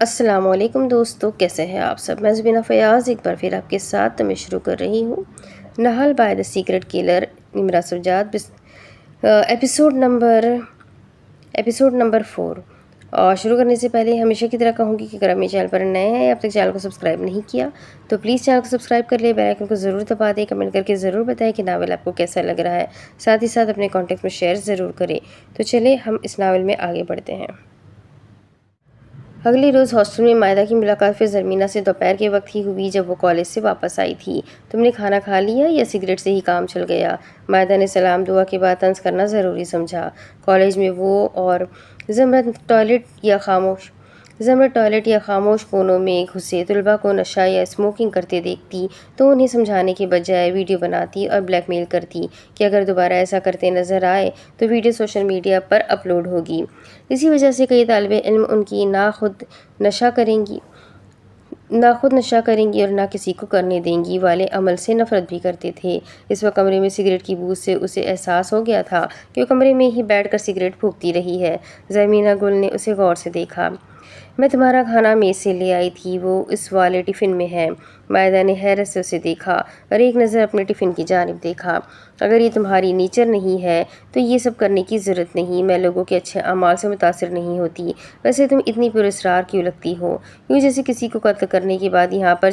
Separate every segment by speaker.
Speaker 1: السلام علیکم دوستو، کیسے ہیں آپ سب؟ میں زبینہ فیاض ایک بار پھر آپ کے ساتھ میں شروع کر رہی ہوں Nihal by the secret killer Nimra Sajjad episode number 4۔ اور شروع کرنے سے پہلے ہمیشہ کی طرح کہوں گی کہ اگر آپ میرے چینل پر نئے ہیں اب تک چینل کو سبسکرائب نہیں کیا تو پلیز چینل کو سبسکرائب کر لیں، بیل آئیکن کو ضرور دبا دیں، کمنٹ کر کے ضرور بتائیں کہ ناول آپ کو کیسا لگ رہا ہے، ساتھ ہی ساتھ اپنے کانٹیکٹ میں شیئر ضرور کریں۔ تو چلیں ہم اس ناول میں آگے بڑھتے ہیں۔ اگلے روز ہاسٹل میں مائدہ کی ملاقات پھر زرمینہ سے دوپہر کے وقت ہی ہوئی جب وہ کالج سے واپس آئی تھی۔ تم نے کھانا کھا لیا یا سگریٹ سے ہی کام چل گیا؟ مائدہ نے سلام دعا کے بعد طنز کرنا ضروری سمجھا۔ کالج میں وہ اور زمرد ٹوائلٹ یا خاموش کونوں میں گھسے طلباء کو نشہ یا اسموکنگ کرتے دیکھتی تو انہیں سمجھانے کے بجائے ویڈیو بناتی اور بلیک میل کرتی کہ اگر دوبارہ ایسا کرتے نظر آئے تو ویڈیو سوشل میڈیا پر اپلوڈ ہوگی۔ اسی وجہ سے کئی طالب علم ان کی نہ خود نشہ کریں گی اور نہ کسی کو کرنے دیں گی والے عمل سے نفرت بھی کرتے تھے۔ اس وقت کمرے میں سگریٹ کی بو سے اسے احساس ہو گیا تھا کہ وہ کمرے میں ہی بیٹھ کر سگریٹ پھونکتی رہی ہے۔ زرمینہ گل نے اسے غور سے دیکھا۔ میں تمہارا کھانا میز سے لے آئی تھی، وہ اس والے ٹفن میں ہے۔ مائدہ نے حیرت سے اسے دیکھا اور ایک نظر اپنے ٹفن کی جانب دیکھا۔ اگر یہ تمہاری نیچر نہیں ہے تو یہ سب کرنے کی ضرورت نہیں۔ میں لوگوں کے اچھے اعمال سے متاثر نہیں ہوتی۔ ویسے تم اتنی پراسرار کیوں لگتی ہو؟ یوں جیسے کسی کو قتل کرنے کے بعد یہاں پر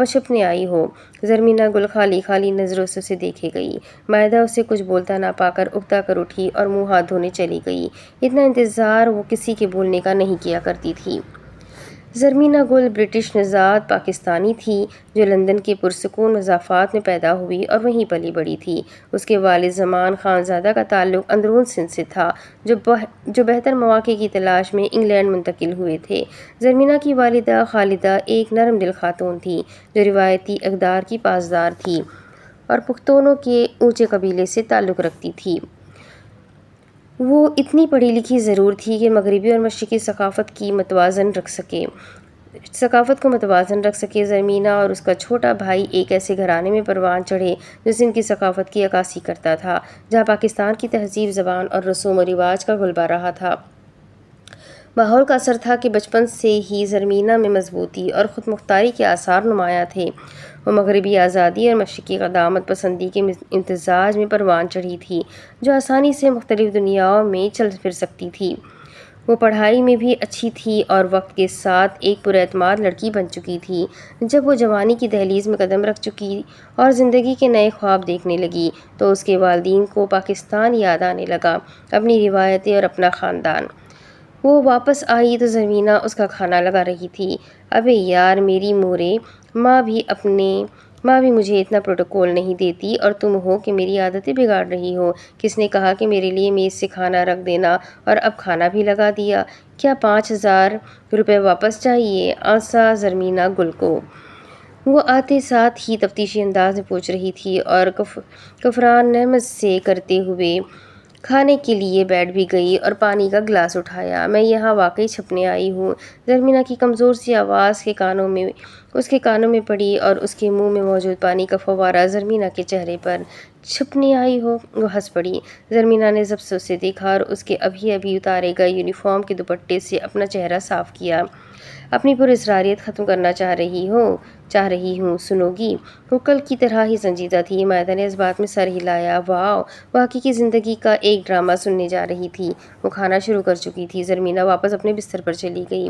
Speaker 1: چھپنے آئی ہو۔ زرمینہ گل خالی نظروں سے اسے دیکھے گئی۔ مائدہ اسے کچھ بولتا نہ پا کر اکتا کر اٹھی اور منہ ہاتھ دھونے چلی گئی۔ اتنا انتظار وہ کسی کے بولنے کا نہیں کیا کرتی تھی۔ زرمینہ گل برٹش نژاد پاکستانی تھی جو لندن کے پرسکون مضافات میں پیدا ہوئی اور وہیں پلی بڑھی تھی۔ اس کے والد زمان خانزادہ کا تعلق اندرون سندھ سے تھا جو بہتر مواقع کی تلاش میں انگلینڈ منتقل ہوئے تھے۔ زرمینہ کی والدہ خالدہ ایک نرم دل خاتون تھی جو روایتی اقدار کی پاسدار تھی اور پختونوں کے اونچے قبیلے سے تعلق رکھتی تھی۔ وہ اتنی پڑھی لکھی ضرور تھی کہ مغربی اور مشرقی ثقافت کو متوازن رکھ سکے۔ زرمینہ اور اس کا چھوٹا بھائی ایک ایسے گھرانے میں پروان چڑھے جو سندھ کی ثقافت کی عکاسی کرتا تھا، جہاں پاکستان کی تہذیب، زبان اور رسوم و رواج کا غلبہ رہا تھا۔ ماحول کا اثر تھا کہ بچپن سے ہی زرمینہ میں مضبوطی اور خود مختاری کے آثار نمایاں تھے۔ وہ مغربی آزادی اور مشرقی قدامت پسندی کے امتزاج میں پروان چڑھی تھی جو آسانی سے مختلف دنیاؤں میں چل پھر سکتی تھی۔ وہ پڑھائی میں بھی اچھی تھی اور وقت کے ساتھ ایک پراعتماد لڑکی بن چکی تھی۔ جب وہ جوانی کی دہلیز میں قدم رکھ چکی اور زندگی کے نئے خواب دیکھنے لگی تو اس کے والدین کو پاکستان یاد آنے لگا، اپنی روایتیں اور اپنا خاندان۔ وہ واپس آئی تو زرمینہ اس کا کھانا لگا رہی تھی۔ ابے یار میری مورے، ماں بھی مجھے اتنا پروٹوکول نہیں دیتی اور تم ہو کہ میری عادتیں بگاڑ رہی ہو۔ کس نے کہا کہ میرے لیے میز سے کھانا رکھ دینا اور اب کھانا بھی لگا دیا؟ کیا 5,000 روپے واپس چاہیے؟ آنسا زرمینہ گل کو۔ وہ آتے ساتھ ہی تفتیشی انداز میں پوچھ رہی تھی اور کفران نعمت سے کرتے ہوئے کھانے کے لیے بیٹھ بھی گئی اور پانی کا گلاس اٹھایا۔ میں یہاں واقعی چھپنے آئی ہوں۔ زرمینہ کی کمزور سی آواز اس کے کانوں میں پڑی اور اس کے منہ میں موجود پانی کا فوارہ زرمینہ کے چہرے پر۔ چھپنے آئی ہو؟ وہ ہنس پڑی۔ زرمینہ نے ضبط سے اسے دیکھا اور اس کے ابھی اتارے گئے یونیفارم کے دوپٹے سے اپنا چہرہ صاف کیا۔ اپنی پراسراریت ختم کرنا چاہ رہی ہوں، سنو گی؟ وہ کل کی طرح ہی سنجیدہ تھی۔ مائدہ نے اس بات میں سر ہلایا۔ واو، وہ حقیقی زندگی کا ایک ڈرامہ سننے جا رہی تھی۔ وہ کھانا شروع کر چکی تھی۔ زرمینہ واپس اپنے بستر پر چلی گئی۔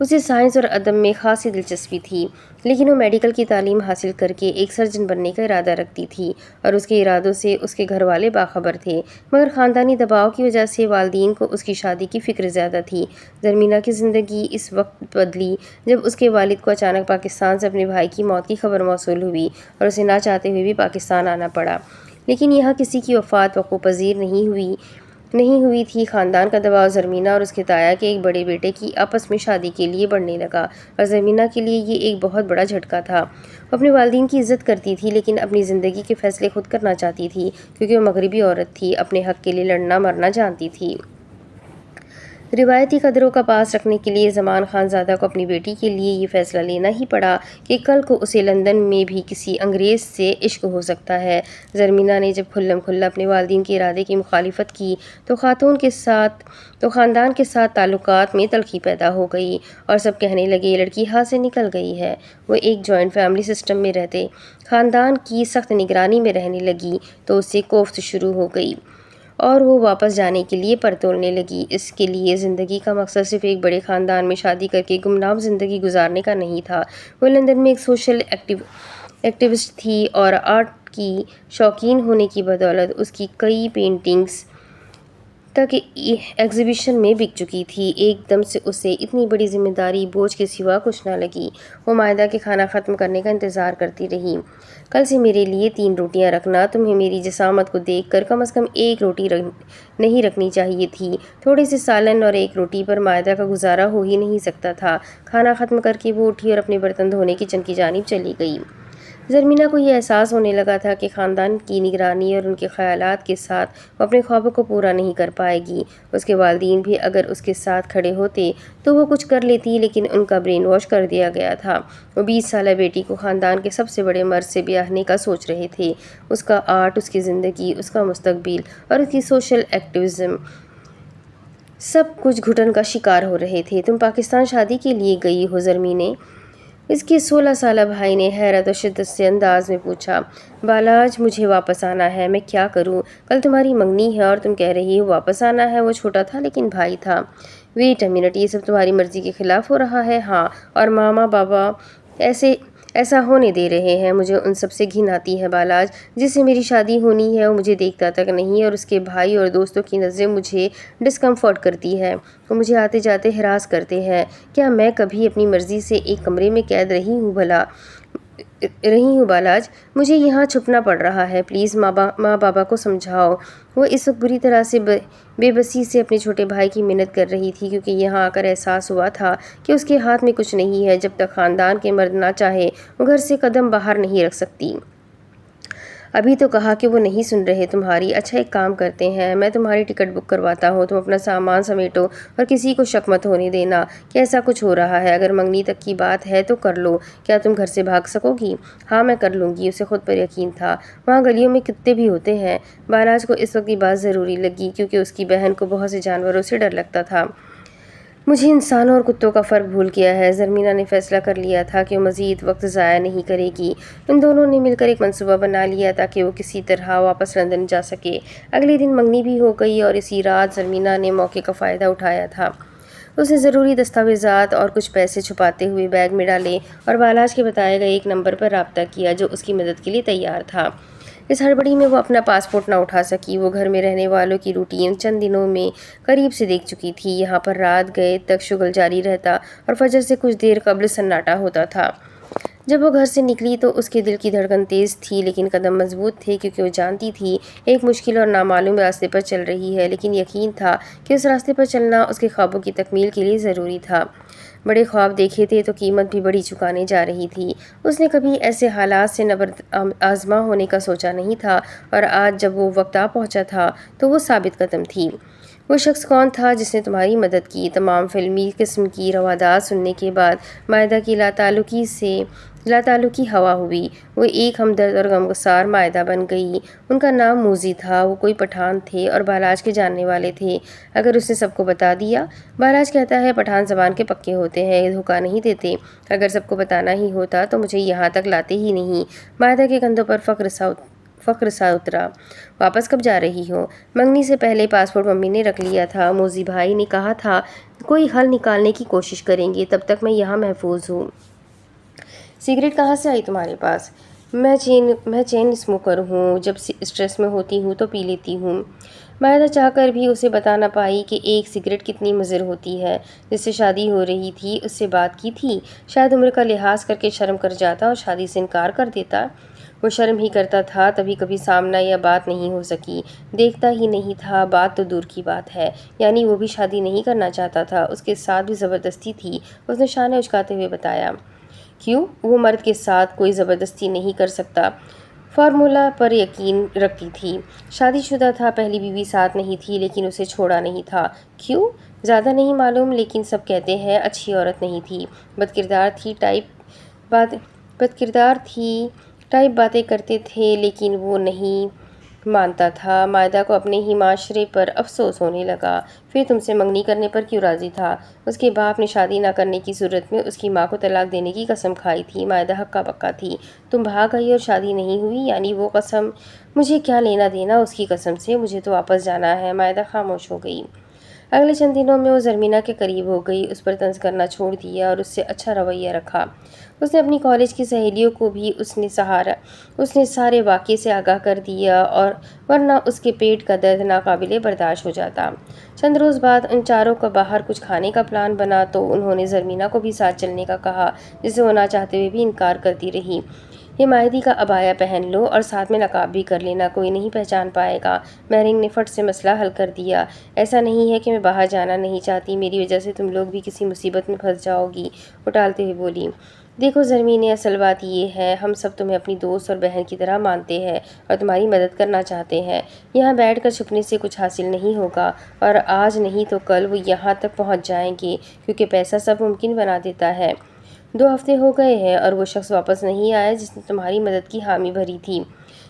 Speaker 1: اسے سائنس اور ادب میں خاصی دلچسپی تھی لیکن وہ میڈیکل کی تعلیم حاصل کر کے ایک سرجن بننے کا ارادہ رکھتی تھی اور اس کے ارادوں سے اس کے گھر والے باخبر تھے، مگر خاندانی دباؤ کی وجہ سے والدین کو اس کی شادی کی فکر زیادہ تھی۔ زرمینہ کی زندگی اس وقت بدلی جب اس کے والد کو اچانک پاکستان سے اپنے بھائی کی موت کی خبر موصول ہوئی اور اسے نہ چاہتے ہوئے بھی پاکستان آنا پڑا۔ لیکن یہاں کسی کی وفات وقوع پذیر نہیں ہوئی تھی۔ خاندان کا دباؤ زرمینہ اور اس کے تایا کے ایک بڑے بیٹے کی آپس میں شادی کے لیے بڑھنے لگا اور زرمینہ کے لیے یہ ایک بہت بڑا جھٹکا تھا۔ وہ اپنے والدین کی عزت کرتی تھی لیکن اپنی زندگی کے فیصلے خود کرنا چاہتی تھی کیونکہ وہ مغربی عورت تھی، اپنے حق کے لیے لڑنا مرنا جانتی تھی۔ روایتی قدروں کا پاس رکھنے کے لیے زمان خانزادہ کو اپنی بیٹی کے لیے یہ فیصلہ لینا ہی پڑا کہ کل کو اسے لندن میں بھی کسی انگریز سے عشق ہو سکتا ہے۔ زرمینہ نے جب کھلم کھلا اپنے والدین کے ارادے کی مخالفت کی تو خاندان کے ساتھ تعلقات میں تلخی پیدا ہو گئی اور سب کہنے لگے یہ لڑکی ہاتھ سے نکل گئی ہے۔ وہ ایک جوائنٹ فیملی سسٹم میں رہتے خاندان کی سخت نگرانی میں رہنے لگی تو اس سے کوفت شروع ہو گئی اور وہ واپس جانے کے لیے پر تولنے لگی۔ اس کے لیے زندگی کا مقصد صرف ایک بڑے خاندان میں شادی کر کے گمنام زندگی گزارنے کا نہیں تھا۔ وہ لندن میں ایک سوشل ایکٹیوسٹ تھی اور آرٹ کی شوقین ہونے کی بدولت اس کی کئی پینٹنگز تک ایگزیبیشن میں بک چکی تھی۔ ایک دم سے اسے اتنی بڑی ذمہ داری بوجھ کے سوا کچھ نہ لگی۔ وہ مائدہ کے کھانا ختم کرنے کا انتظار کرتی رہی۔ کل سے میرے لیے 3 روٹیاں رکھنا، تمہیں میری جسامت کو دیکھ کر کم از کم 1 روٹی نہیں رکھنی چاہیے تھی۔ تھوڑے سے سالن اور 1 روٹی پر مائدہ کا گزارا ہو ہی نہیں سکتا تھا۔ کھانا ختم کر کے وہ اٹھی اور اپنے برتن دھونے کچن کی جانب چلی گئی۔ زرمینہ کو یہ احساس ہونے لگا تھا کہ خاندان کی نگرانی اور ان کے خیالات کے ساتھ وہ اپنے خوابوں کو پورا نہیں کر پائے گی۔ اس کے والدین بھی اگر اس کے ساتھ کھڑے ہوتے تو وہ کچھ کر لیتی، لیکن ان کا برین واش کر دیا گیا تھا۔ وہ 20 سالہ بیٹی کو خاندان کے سب سے بڑے مرد سے بیاہنے کا سوچ رہے تھے۔ اس کا آرٹ، اس کی زندگی، اس کا مستقبل اور اس کی سوشل ایکٹیوزم سب کچھ گھٹن کا شکار ہو رہے تھے۔ تم پاکستان شادی کے لیے گئی ہو زرمینے؟ اس کے 16 سالہ بھائی نے حیرت و شدت سے انداز میں پوچھا۔ بالاج، مجھے واپس آنا ہے، میں کیا کروں؟ کل تمہاری منگنی ہے اور تم کہہ رہی ہو واپس آنا ہے۔ وہ چھوٹا تھا لیکن بھائی تھا۔ ویٹ اے منٹ، یہ سب تمہاری مرضی کے خلاف ہو رہا ہے؟ ہاں، اور ماما بابا ایسا ہونے دے رہے ہیں۔ مجھے ان سب سے گھن آتی ہے بالاج۔ جس سے میری شادی ہونی ہے وہ مجھے دیکھتا تک نہیں اور اس کے بھائی اور دوستوں کی نظریں مجھے ڈسکمفرٹ کرتی ہے۔ وہ مجھے آتے جاتے ہراس کرتے ہیں۔ کیا میں کبھی اپنی مرضی سے ایک کمرے میں قید رہی ہوں بالاج؟ مجھے یہاں چھپنا پڑ رہا ہے۔ پلیز ماں بابا کو سمجھاؤ۔ وہ اس وقت بری طرح سے بے بسی سے اپنے چھوٹے بھائی کی منت کر رہی تھی کیونکہ یہاں آ کر احساس ہوا تھا کہ اس کے ہاتھ میں کچھ نہیں ہے۔ جب تک خاندان کے مرد نہ چاہے وہ گھر سے قدم باہر نہیں رکھ سکتی۔ ابھی تو کہا کہ وہ نہیں سن رہے تمہاری۔ اچھا ایک کام کرتے ہیں، میں تمہاری ٹکٹ بک کرواتا ہوں، تم اپنا سامان سمیٹو اور کسی کو شک مت ہونے دینا کہ ایسا کچھ ہو رہا ہے۔ اگر منگنی تک کی بات ہے تو کر لو۔ کیا تم گھر سے بھاگ سکو گی؟ ہاں میں کر لوں گی۔ اسے خود پر یقین تھا۔ وہاں گلیوں میں کتے بھی ہوتے ہیں۔ بالاج کو اس وقت یہ بات ضروری لگی کیونکہ اس کی بہن کو بہت سے جانوروں سے ڈر لگتا تھا۔ مجھے انسانوں اور کتوں کا فرق بھول گیا ہے۔ زرمینہ نے فیصلہ کر لیا تھا کہ وہ مزید وقت ضائع نہیں کرے گی۔ ان دونوں نے مل کر ایک منصوبہ بنا لیا تاکہ وہ کسی طرح واپس لندن جا سکے۔ اگلے دن منگنی بھی ہو گئی اور اسی رات زرمینہ نے موقع کا فائدہ اٹھایا تھا۔ اس نے ضروری دستاویزات اور کچھ پیسے چھپاتے ہوئے بیگ میں ڈالے اور بالاج کے بتائے گئے ایک نمبر پر رابطہ کیا جو اس کی مدد کے لیے تیار تھا۔ اس ہڑبڑی میں وہ اپنا پاسپورٹ نہ اٹھا سکی۔ وہ گھر میں رہنے والوں کی روٹین چند دنوں میں قریب سے دیکھ چکی تھی۔ یہاں پر رات گئے تک شغل جاری رہتا اور فجر سے کچھ دیر قبل سناٹا ہوتا تھا۔ جب وہ گھر سے نکلی تو اس کے دل کی دھڑکن تیز تھی لیکن قدم مضبوط تھے کیونکہ وہ جانتی تھی ایک مشکل اور نامعلوم راستے پر چل رہی ہے، لیکن یقین تھا کہ اس راستے پر چلنا اس کے خوابوں کی تکمیل کے لیے ضروری تھا۔ بڑے خواب دیکھے تھے تو قیمت بھی بڑی چکانے جا رہی تھی۔ اس نے کبھی ایسے حالات سے آزما ہونے کا سوچا نہیں تھا اور آج جب وہ وقت آ پہنچا تھا تو وہ ثابت قدم تھی۔ وہ شخص کون تھا جس نے تمہاری مدد کی؟ تمام فلمی قسم کی روادات سننے کے بعد مائدہ کی لاتعلقی ہوا ہوئی۔ وہ ایک ہمدرد اور غمگسار مائدہ بن گئی۔ ان کا نام موزی تھا۔ وہ کوئی پٹھان تھے اور بالاج کے جاننے والے تھے۔ اگر اس نے سب کو بتا دیا؟ بالاج کہتا ہے پٹھان زبان کے پکے ہوتے ہیں، دھوکہ نہیں دیتے۔ اگر سب کو بتانا ہی ہوتا تو مجھے یہاں تک لاتے ہی نہیں۔ مائدہ کے کندھوں پر فخر سا اترا۔ واپس کب جا رہی ہو؟ منگنی سے پہلے پاسپورٹ ممی نے رکھ لیا تھا۔ موزی بھائی نے کہا تھا کوئی حل نکالنے کی کوشش کریں گے، تب تک میں یہاں محفوظ ہوں۔ سگریٹ کہاں سے آئی تمہارے پاس؟ میں چین اسموکر ہوں، جب اسٹریس میں ہوتی ہوں تو پی لیتی ہوں۔ مائدہ چاہ کر بھی اسے بتا نہ پائی کہ ایک سگریٹ کتنی مضر ہوتی ہے۔ جس سے شادی ہو رہی تھی اس سے بات کی تھی؟ شاید عمر کا لحاظ کر کے شرم کر جاتا اور شادی سے انکار کر دیتا۔ وہ شرم ہی کرتا تھا تبھی کبھی سامنا یا بات نہیں ہو سکی۔ دیکھتا ہی نہیں تھا، بات تو دور کی بات ہے۔ یعنی وہ بھی شادی نہیں کرنا چاہتا تھا، اس کے ساتھ بھی زبردستی تھی۔ اس نے شانے اچکاتے ہوئے بتایا۔ کیوں؟ وہ مرد کے ساتھ کوئی زبردستی نہیں کر سکتا۔ فارمولا پر یقین رکھتی تھی۔ شادی شدہ تھا، پہلی بیوی ساتھ نہیں تھی لیکن اسے چھوڑا نہیں تھا۔ کیوں؟ زیادہ نہیں معلوم، لیکن سب کہتے ہیں اچھی عورت نہیں تھی، بدکردار تھی، ٹائپ باتیں کرتے تھے، لیکن وہ نہیں مانتا تھا۔ مائدہ کو اپنے ہی معاشرے پر افسوس ہونے لگا۔ پھر تم سے منگنی کرنے پر کیوں راضی تھا؟ اس کے باپ نے شادی نہ کرنے کی صورت میں اس کی ماں کو طلاق دینے کی قسم کھائی تھی۔ مائدہ ہکا بکا تھی۔ تم بھاگ آئی اور شادی نہیں ہوئی، یعنی وہ قسم؟ مجھے کیا لینا دینا اس کی قسم سے، مجھے تو واپس جانا ہے۔ مائدہ خاموش ہو گئی۔ اگلے چند دنوں میں وہ زرمینہ کے قریب ہو گئی، اس پر طنز کرنا چھوڑ دیا اور اس سے اچھا رویہ رکھا۔ اس نے اپنی کالج کی سہیلیوں کو بھی اس نے سارے واقعے سے آگاہ کر دیا، اور ورنہ اس کے پیٹ کا درد ناقابل برداشت ہو جاتا۔ چند روز بعد ان چاروں کا باہر کچھ کھانے کا پلان بنا تو انہوں نے زرمینہ کو بھی ساتھ چلنے کا کہا، جسے وہ نہ چاہتے ہوئے بھی انکار کرتی رہی۔ حمایتی کا عبایا پہن لو اور ساتھ میں نقاب بھی کر لینا، کوئی نہیں پہچان پائے گا۔ مہرنگ نے فٹ سے مسئلہ حل کر دیا۔ ایسا نہیں ہے کہ میں باہر جانا نہیں چاہتی، میری وجہ سے تم لوگ بھی کسی مصیبت میں پھنس جاؤ گی، اٹالتے ہوئے بولی۔ دیکھو زرمینے، اصل بات یہ ہے ہم سب تمہیں اپنی دوست اور بہن کی طرح مانتے ہیں اور تمہاری مدد کرنا چاہتے ہیں۔ یہاں بیٹھ کر چھپنے سے کچھ حاصل نہیں ہوگا، اور آج نہیں تو کل وہ یہاں تک پہنچ جائیں گے، کیونکہ پیسہ سب ممکن بنا دیتا ہے۔ 2 ہفتے ہو گئے ہیں اور وہ شخص واپس نہیں آیا جس نے تمہاری مدد کی حامی بھری تھی،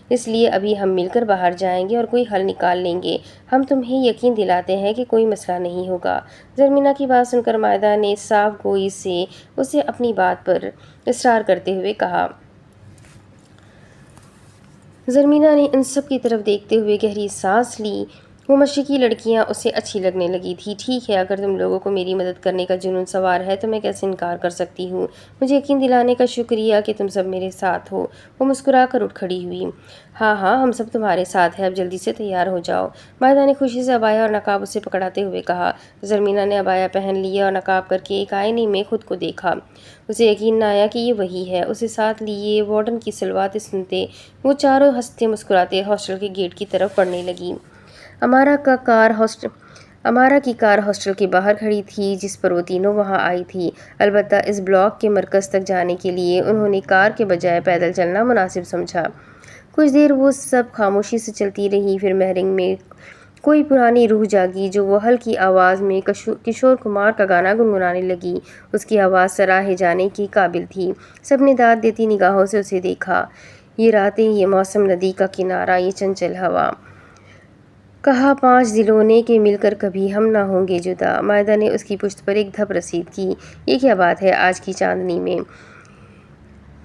Speaker 1: اس لیے ابھی ہم مل کر باہر جائیں گے اور کوئی حل نکال لیں گے۔ ہم تمہیں یقین دلاتے ہیں کہ کوئی مسئلہ نہیں ہوگا۔ زرمینہ کی بات سن کر مائدہ نے صاف گوئی سے اسے اپنی بات پر اصرار کرتے ہوئے کہا۔ زرمینہ نے ان سب کی طرف دیکھتے ہوئے گہری سانس لی۔ وہ مشرقی لڑکیاں اسے اچھی لگنے لگی تھی۔ ٹھیک ہے، اگر تم لوگوں کو میری مدد کرنے کا جنون سوار ہے تو میں کیسے انکار کر سکتی ہوں؟ مجھے یقین دلانے کا شکریہ کہ تم سب میرے ساتھ ہو۔ وہ مسکرا کر اٹھ کھڑی ہوئی۔ ہاں ہاں، ہم سب تمہارے ساتھ ہیں، اب جلدی سے تیار ہو جاؤ۔ مائدہ نے خوشی سے عبایا اور نقاب اسے پکڑاتے ہوئے کہا۔ زرمینہ نے عبایا پہن لیا اور نقاب کر کے ایک آئینے میں خود کو دیکھا۔ اسے یقین نہ آیا کہ یہ وہی ہے۔ اسے ساتھ لیے وارڈن کی صلواتیں سنتے وہ چاروں ہنستے مسکراتے ہاسٹل کے گیٹ کی طرف بڑھنے لگیں۔ امارا کی کار ہاسٹل کے باہر کھڑی تھی، جس پر وہ تینوں وہاں آئی تھی۔ البتہ اس بلاک کے مرکز تک جانے کے لیے انہوں نے کار کے بجائے پیدل چلنا مناسب سمجھا۔ کچھ دیر وہ سب خاموشی سے چلتی رہی، پھر مہرنگ میں کوئی پرانی روح جاگی جو وہ ہلکی آواز میں کشور کمار کا گانا گنگنانے لگی۔ اس کی آواز سراہے جانے کی قابل تھی۔ سب نے داد دیتی نگاہوں سے اسے دیکھا۔ یہ راتیں، یہ موسم، ندی کا کنارہ، یہ چنچل ہوا۔ کہا 5 دلوں نے کہ مل کر کبھی ہم نہ ہوں گے جدا۔ مائدہ نے اس کی پشت پر ایک دھپ رسید کی۔ یہ کیا بات ہے آج کی چاندنی میں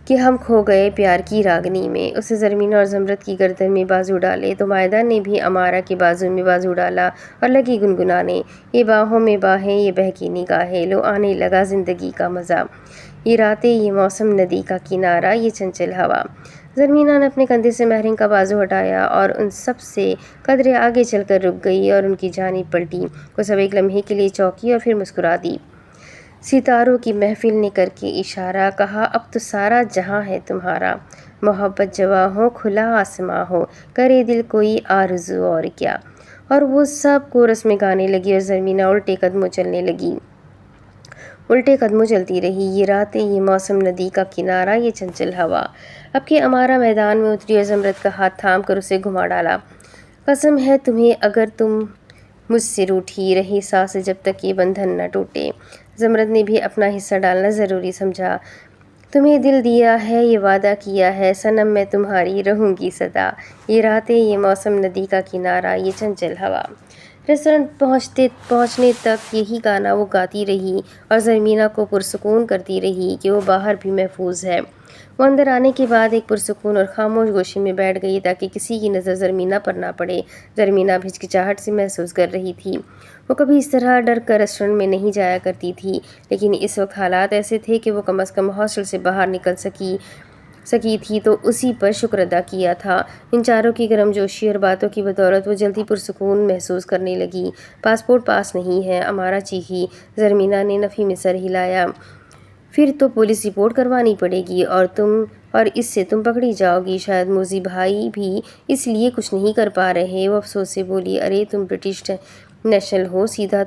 Speaker 1: کہ ہم کھو گئے پیار کی راگنی میں؟ اسے زرمینہ اور زمرد کی گردن میں بازو ڈالے تو مائدہ نے بھی امارا کے بازو میں بازو ڈالا اور لگی گنگنانے۔ یہ باہوں میں باہیں، یہ بہکی نگاہیں، لو آنے لگا زندگی کا مزہ۔ یہ راتیں، یہ موسم، ندی کا کنارہ، یہ چنچل ہوا۔ زرمینہ نے اپنے کندھے سے مہرنگ کا بازو ہٹایا اور ان سب سے قدرے آگے چل کر رک گئی اور ان کی جانب پلٹی۔ وہ سب ایک لمحے کے لیے چونکی اور پھر مسکرا دی۔ ستاروں کی محفل نے کر کے اشارہ کہا، اب تو سارا جہاں ہے تمہارا۔ محبت جواں ہو، کھلا آسماں ہو، کرے دل کوئی آرزو اور کیا۔ اور وہ سب کورس میں گانے لگی اور زرمینہ الٹے قدموں چلنے لگی۔ الٹے قدموں چلتی رہی۔ یہ راتیں، یہ موسم، ندی کا کنارہ، یہ چنچل ہوا۔ اب کہ امارا میدان میں اتری اور زمرد کا ہاتھ تھام کر اسے گھما ڈالا۔ قسم ہے تمہیں، اگر تم مجھ سے روٹھی رہی سانسیں جب تک یہ بندھن نہ ٹوٹے۔ زمرد نے بھی اپنا حصہ ڈالنا ضروری سمجھا۔ تمہیں دل دیا ہے، یہ وعدہ کیا ہے، صنم میں تمہاری رہوں گی سدا۔ یہ راتیں، یہ موسم، ندی کا کنارہ، یہ چنچل ہوا۔ ریسٹورانٹ پہنچنے تک یہی گانا وہ گاتی رہی اور زرمینہ کو پرسکون کرتی رہی کہ وہ باہر بھی محفوظ ہے۔ وہ اندر آنے کے بعد ایک پرسکون اور خاموش گوشے میں بیٹھ گئی تاکہ کسی کی نظر زرمینہ پر نہ پڑے۔ زرمینہ اب ہچکچاہٹ سے محسوس کر رہی تھی۔ وہ کبھی اس طرح ڈر کر ریسٹورانٹ میں نہیں جایا کرتی تھی، لیکن اس وقت حالات ایسے تھے کہ وہ کم از کم ہاسٹل سے باہر نکل سکی تھی تو اسی پر شکر ادا کیا تھا۔ ان چاروں کی گرم جوشی اور باتوں کی بدولت وہ جلدی پرسکون محسوس کرنے لگی۔ پاسپورٹ پاس نہیں ہے، امارا چیخی۔ زرمینہ نے نفی میں سر ہلایا۔ پھر تو پولیس رپورٹ کروانی پڑے گی اور اس سے تم پکڑی جاؤ گی۔ شاید موزی بھائی بھی اس لیے کچھ نہیں کر پا رہے۔ وہ افسوس سے بولی، ارے تم برٹش نیشنل ہو، سیدھا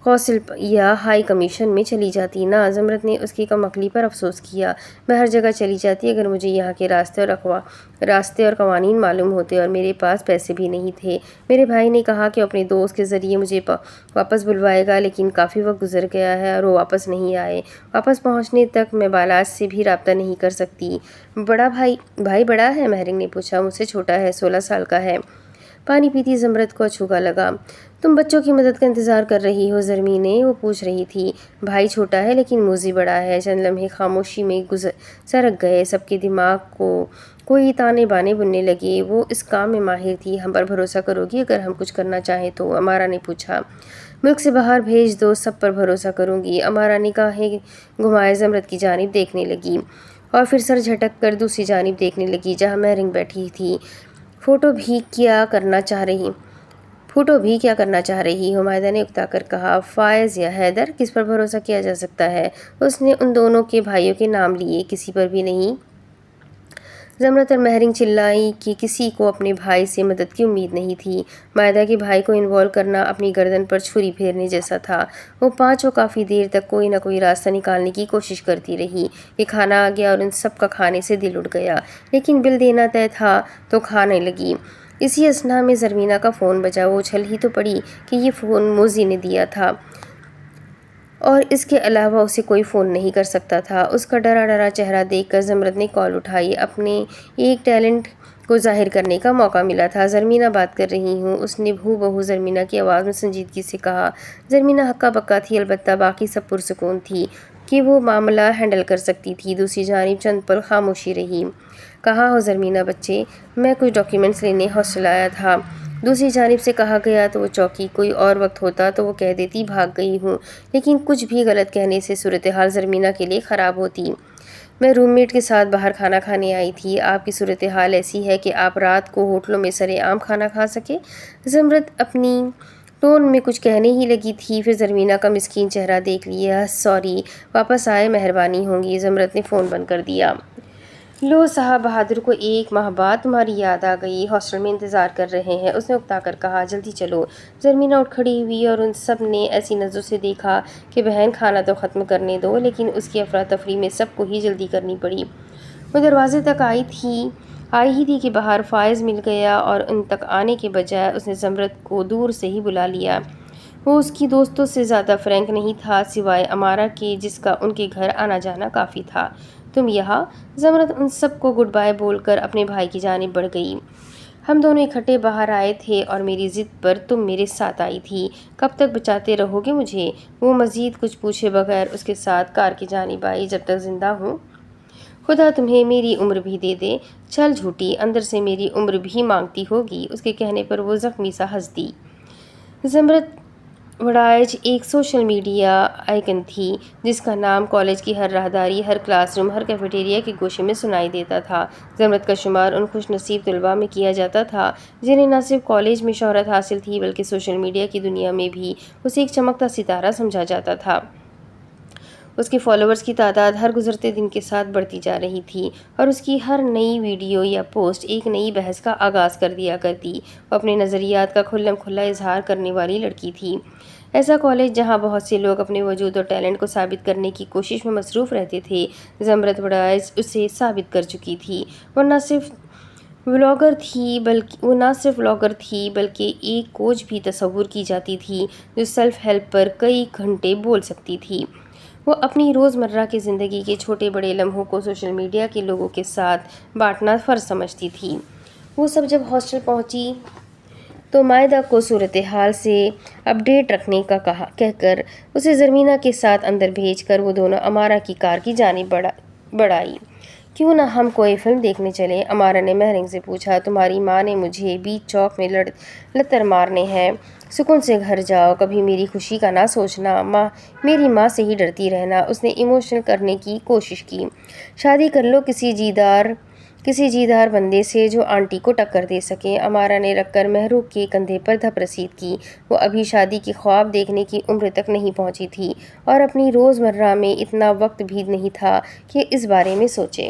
Speaker 1: قونصل یا ہائی کمیشن میں چلی جاتی نا۔ زمرد نے اس کی کم عقلی پر افسوس کیا۔ میں ہر جگہ چلی جاتی اگر مجھے یہاں کے راستے اور قوانین معلوم ہوتے، اور میرے پاس پیسے بھی نہیں تھے۔ میرے بھائی نے کہا کہ اپنے دوست کے ذریعے مجھے واپس بلوائے گا، لیکن کافی وقت گزر گیا ہے اور وہ واپس نہیں آئے۔ واپس پہنچنے تک میں بالاج سے بھی رابطہ نہیں کر سکتی۔ بڑا بھائی بڑا ہے؟ مہرنگ نے پوچھا۔ مجھ سے چھوٹا ہے، 16 سال کا ہے۔ پانی پیتی زمرد کو اچھوکا لگا۔ تم بچوں کی مدد کا انتظار کر رہی ہو زرمی نے وہ پوچھ رہی تھی۔ بھائی چھوٹا ہے لیکن موزی بڑا ہے۔ چند لمحے خاموشی میں سرک گئے۔ سب کے دماغ کو کوئی تانے بانے بننے لگے۔ وہ اس کام میں ماہر تھی۔ ہم پر بھروسہ کرو گی اگر ہم کچھ کرنا چاہیں تو؟ امارا نے پوچھا۔ ملک سے باہر بھیج دو، سب پر بھروسہ کروں گی۔ امارا نگاہیں گھمائے زمرد کی جانب دیکھنے لگی اور پھر سر جھٹک کر دوسری جانب دیکھنے لگی جہاں مہرنگ بیٹھی تھی۔ پھوٹو بھی کیا کرنا چاہ رہی ہو؟ مائدہ نے اکتا کر کہا۔ فائز یا حیدر؟ کس پر بھروسہ کیا جا سکتا ہے؟ اس نے ان دونوں کے بھائیوں کے نام لیے۔ کسی پر بھی نہیں۔ زمرد اور مہرنگ چلائی کہ کسی کو اپنے بھائی سے مدد کی امید نہیں تھی۔ مائدہ کے بھائی کو انوالو کرنا اپنی گردن پر چھری پھیرنے جیسا تھا۔ وہ پانچوں کافی دیر تک کوئی نہ کوئی راستہ نکالنے کی کوشش کرتی رہی کہ کھانا آ گیا اور ان سب کا کھانے سے دل اٹھ گیا، لیکن بل دینا طے تھا تو کھانے لگی۔ اسی اثنا میں زرمینا کا فون بجا۔ وہ اچھل ہی تو پڑی کہ یہ فون موزی نے دیا تھا اور اس کے علاوہ اسے کوئی فون نہیں کر سکتا تھا۔ اس کا ڈرا ڈرا چہرہ دیکھ کر زمرد نے کال اٹھائی۔ اپنے ایک ٹیلنٹ کو ظاہر کرنے کا موقع ملا تھا۔ زرمینا بات کر رہی ہوں، اس نے بھو بہو زرمینا کی آواز میں سنجیدگی سے کہا۔ زرمینا ہکا بکا تھی، البتہ باقی سب پرسکون تھی کہ وہ معاملہ ہینڈل کر سکتی تھی۔ دوسری جانب چند پل خاموشی رہی۔ کہاں ہو زرمینا بچے؟ میں کچھ ڈاکیومنٹس لینے ہاسٹل آیا تھا۔ دوسری جانب سے کہا گیا تو وہ چوکی۔ کوئی اور وقت ہوتا تو وہ کہہ دیتی بھاگ گئی ہوں، لیکن کچھ بھی غلط کہنے سے صورتحال زرمینا کے لیے خراب ہوتی۔ میں روم میٹ کے ساتھ باہر کھانا کھانے آئی تھی۔ آپ کی صورتحال ایسی ہے کہ آپ رات کو ہوٹلوں میں سرے عام کھانا کھا سکے؟ زمرد اپنی ٹون میں کچھ کہنے ہی لگی تھی، پھر زرمینا کا مسکین چہرہ دیکھ لیا۔ سوری، واپس آئے مہربانی ہوگی۔ زمرد نے فون بند کر دیا۔ لو صاحب بہادر کو 1 ماہ بعد تمہاری یاد آ گئی۔ ہاسٹل میں انتظار کر رہے ہیں، اس نے اکتا کر کہا۔ جلدی چلو۔ زرمینا اٹھ کھڑی ہوئی اور ان سب نے ایسی نظروں سے دیکھا کہ بہن کھانا تو ختم کرنے دو، لیکن اس کی افراتفری میں سب کو ہی جلدی کرنی پڑی۔ وہ دروازے تک آئی ہی تھی کہ باہر فائز مل گیا اور ان تک آنے کے بجائے اس نے زمرد کو دور سے ہی بلا لیا۔ وہ اس کی دوستوں سے زیادہ فرینک نہیں تھا، سوائے امارا کے جس کا ان کے گھر آنا جانا کافی تھا۔ تم یہاں؟ زمرد ان سب کو گڈ بائے بول کر اپنے بھائی کی جانب بڑھ گئی۔ ہم دونوں اکٹھے باہر آئے تھے اور میری ضد پر تم میرے ساتھ آئی تھی۔ کب تک بچاتے رہو گے مجھے؟ وہ مزید کچھ پوچھے بغیر اس کے ساتھ کار کی جانب آئی۔ جب تک زندہ ہوں خدا تمہیں میری عمر بھی دے دے۔ چھل جھوٹی، اندر سے میری عمر بھی مانگتی ہوگی۔ اس کے کہنے پر وہ زخمی سا ہنس دی۔ زمرد وڈائچ ایک سوشل میڈیا آئیکن تھی جس کا نام کالج کی ہر راہداری، ہر کلاس روم، ہر کیفیٹیریا کے گوشے میں سنائی دیتا تھا۔ زمرد کا شمار ان خوش نصیب طلباء میں کیا جاتا تھا جنہیں نہ صرف کالج میں شہرت حاصل تھی بلکہ سوشل میڈیا کی دنیا میں بھی اسے ایک چمکتا ستارہ سمجھا جاتا تھا۔ اس کے فالوورز کی تعداد ہر گزرتے دن کے ساتھ بڑھتی جا رہی تھی اور اس کی ہر نئی ویڈیو یا پوسٹ ایک نئی بحث کا آغاز کر دیا کرتی۔ وہ اپنے نظریات کا کھلم کھلا اظہار کرنے والی لڑکی تھی۔ ایسا کالج جہاں بہت سے لوگ اپنے وجود اور ٹیلنٹ کو ثابت کرنے کی کوشش میں مصروف رہتے تھے، زمرد وڈائچ اسے ثابت کر چکی تھی۔ وہ نہ صرف ولاگر تھی بلکہ ایک کوچ بھی تصور کی جاتی تھی جو سیلف ہیلپ پر کئی گھنٹے بول سکتی تھی۔ وہ اپنی روزمرہ کی زندگی کے چھوٹے بڑے لمحوں کو سوشل میڈیا کے لوگوں کے ساتھ بانٹنا فرض سمجھتی تھی۔ وہ سب جب ہاسٹل پہنچی تو مائدہ کو صورتحال سے اپڈیٹ رکھنے کا کہہ کر اسے زرمینا کے ساتھ اندر بھیج کر وہ دونوں امارا کی کار کی جانب بڑھائی۔ کیوں نہ ہم کوئی فلم دیکھنے چلیں؟ امارا نے مہرنگ سے پوچھا۔ تمہاری ماں نے مجھے بیچ چوک میں لتر مارنے ہیں۔ سکون سے گھر جاؤ، کبھی میری خوشی کا نہ سوچنا۔ میری ماں سے ہی ڈرتی رہنا۔ اس نے ایموشنل کرنے کی کوشش کی۔ شادی کر لو کسی جیدار بندے سے جو آنٹی کو ٹکر دے سکے۔ امارا نے رکھ کر مہرو کے کندھے پر دھپ رسید کی۔ وہ ابھی شادی کی خواب دیکھنے کی عمر تک نہیں پہنچی تھی اور اپنی روزمرہ میں اتنا وقت بھی نہیں تھا کہ اس بارے میں سوچے۔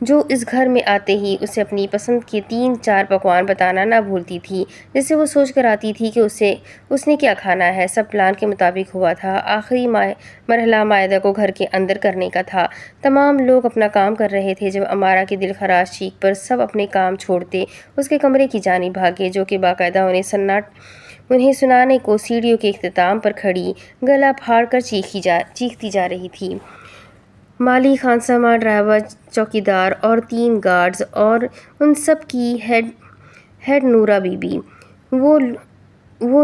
Speaker 1: جو اس گھر میں آتے ہی اسے اپنی پسند کے 3-4 پکوان بتانا نہ بھولتی تھی، جس سے وہ سوچ کر آتی تھی کہ اس نے کیا کھانا ہے۔ سب پلان کے مطابق ہوا تھا۔ آخری مرحلہ مائدہ کو گھر کے اندر کرنے کا تھا۔ تمام لوگ اپنا کام کر رہے تھے جب امارا کی دل خراش چیخ پر سب اپنے کام چھوڑتے اس کے کمرے کی جانب بھاگے، جو کہ باقاعدہ انہیں سنانے کو سیڑھیوں کے اختتام پر کھڑی گلا پھاڑ کر چیختی جا رہی تھی۔ مالی، خانسامہ، ڈرائیور، چوکیدار اور 3 گارڈز اور ان سب کی ہیڈ نورا بی بی، وہ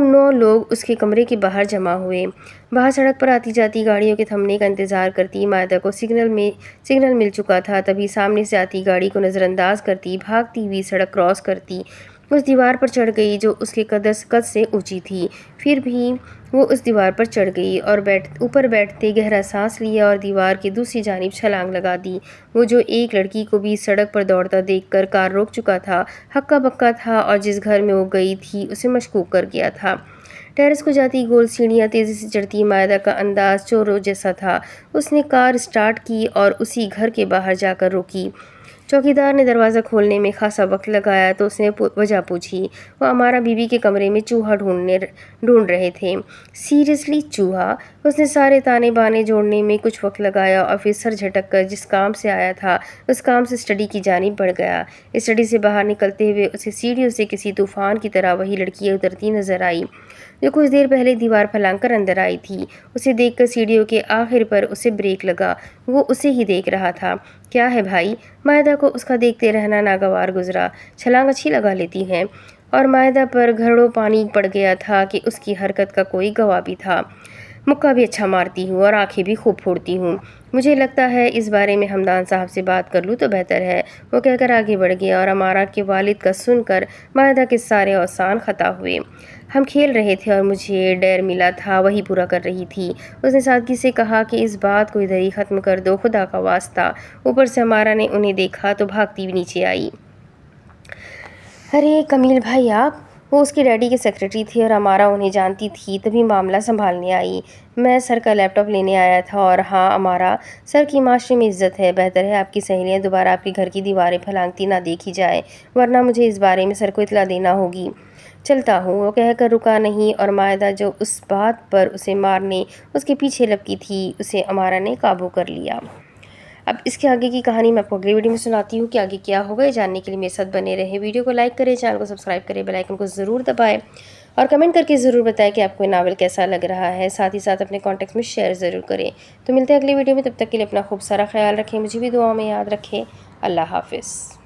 Speaker 1: 9 لوگ اس کے کمرے کے باہر جمع ہوئے۔ باہر سڑک پر آتی جاتی گاڑیوں کے تھمنے کا انتظار کرتی مائدہ کو سگنل مل چکا تھا، تبھی سامنے سے آتی گاڑی کو نظر انداز کرتی بھاگتی ہوئی سڑک کراس کرتی اس دیوار پر چڑھ گئی جو اس کے قد سے اونچی تھی۔ پھر بھی وہ اس دیوار پر چڑھ گئی اور اوپر بیٹھتے گہرا سانس لیا اور دیوار کی دوسری جانب چھلانگ لگا دی۔ وہ جو ایک لڑکی کو بھی سڑک پر دوڑتا دیکھ کر کار روک چکا تھا، ہکا بکا تھا اور جس گھر میں وہ گئی تھی اسے مشکوک کر گیا تھا۔ ٹیرس کو جاتی گول سیڑھیاں تیزی سے چڑھتی مائدہ کا انداز چوروں جیسا تھا۔ اس نے کار سٹارٹ کی اور اسی گھر کے باہر جا کر رکی۔ چوکیدار نے دروازہ کھولنے میں خاصا وقت لگایا تو اس نے وجہ پوچھی۔ وہ امارا بی بی کے کمرے میں چوہا ڈھونڈ رہے تھے۔ سیریسلی چوہا؟ اس نے سارے تانے بانے جوڑنے میں کچھ وقت لگایا اور پھر سر جھٹک کر جس کام سے آیا تھا اس کام سے اسٹڈی کی جانب بڑھ گیا۔ اسٹڈی سے باہر نکلتے ہوئے اسے سیڑھیوں سے کسی طوفان کی طرح وہی لڑکی اترتی نظر آئی جو کچھ دیر پہلے دیوار پھلانگ کر اندر آئی تھی۔ اسے دیکھ کر سیڑھیوں کے آخر پر اسے بریک لگا۔ وہ اسے ہی دیکھ رہا تھا۔ کیا ہے بھائی؟ مائدہ کو اس کا دیکھتے رہنا ناگوار گزرا۔ چھلانگ اچھی لگا لیتی ہیں؟ اور مائدہ پر گھڑوں پانی پڑ گیا تھا کہ اس کی حرکت کا کوئی گواہ بھی تھا۔ مکہ بھی اچھا مارتی ہوں اور آنکھیں بھی خوب پھوڑتی ہوں۔ مجھے لگتا ہے اس بارے میں حمدان صاحب سے بات کر لوں تو بہتر ہے، وہ کہہ کر آگے بڑھ گیا اور امارا کے والد کا سن کر مائدہ کے سارے اوزان خطا ہوئے۔ ہم کھیل رہے تھے اور مجھے ڈیر ملا تھا وہی پورا کر رہی تھی۔ اس نے سادگی سے کہا کہ اس بات کو ادھر ہی ختم کر دو، خدا کا واسطہ۔ اوپر سے امارا نے انہیں دیکھا تو بھاگتی ہوئی نیچے آئی۔ ارے کمیل بھائی آپ؟ وہ اس کے ڈیڈی کے سیکرٹری تھے اور امارا انہیں جانتی تھی، تبھی معاملہ سنبھالنے آئی۔ میں سر کا لیپ ٹاپ لینے آیا تھا اور ہاں امارا، سر کی معاشرے میں عزت ہے، بہتر ہے آپ کی سہیلیاں دوبارہ آپ کے گھر کی دیواریں پھلانگتی نہ دیکھی جائیں، ورنہ مجھے اس بارے میں سر کو اطلاع دینا ہوگی۔ چلتا ہوں، وہ کہہ کر رکا نہیں اور مائدہ جو اس بات پر اسے مارنے اس کے پیچھے لپکی تھی اسے امارا نے قابو کر لیا۔ اب اس کے آگے کی کہانی میں آپ کو اگلی ویڈیو میں سناتی ہوں کہ آگے کیا ہوگا۔ یہ جاننے کے لیے میرے ساتھ بنے رہیں۔ ویڈیو کو لائک کریں، چینل کو سبسکرائب کریں، بیل آئیکن کو ضرور دبائیں اور کمنٹ کر کے ضرور بتائیں کہ آپ کو یہ ناول کیسا لگ رہا ہے۔ ساتھ ہی ساتھ اپنے کانٹیکٹ میں شیئر ضرور کریں۔ تو ملتے ہیں اگلی ویڈیو میں، تب تک کے لیے اپنا خوب سارا خیال رکھیں، مجھے بھی دعاؤں میں یاد رکھیں۔ اللہ حافظ۔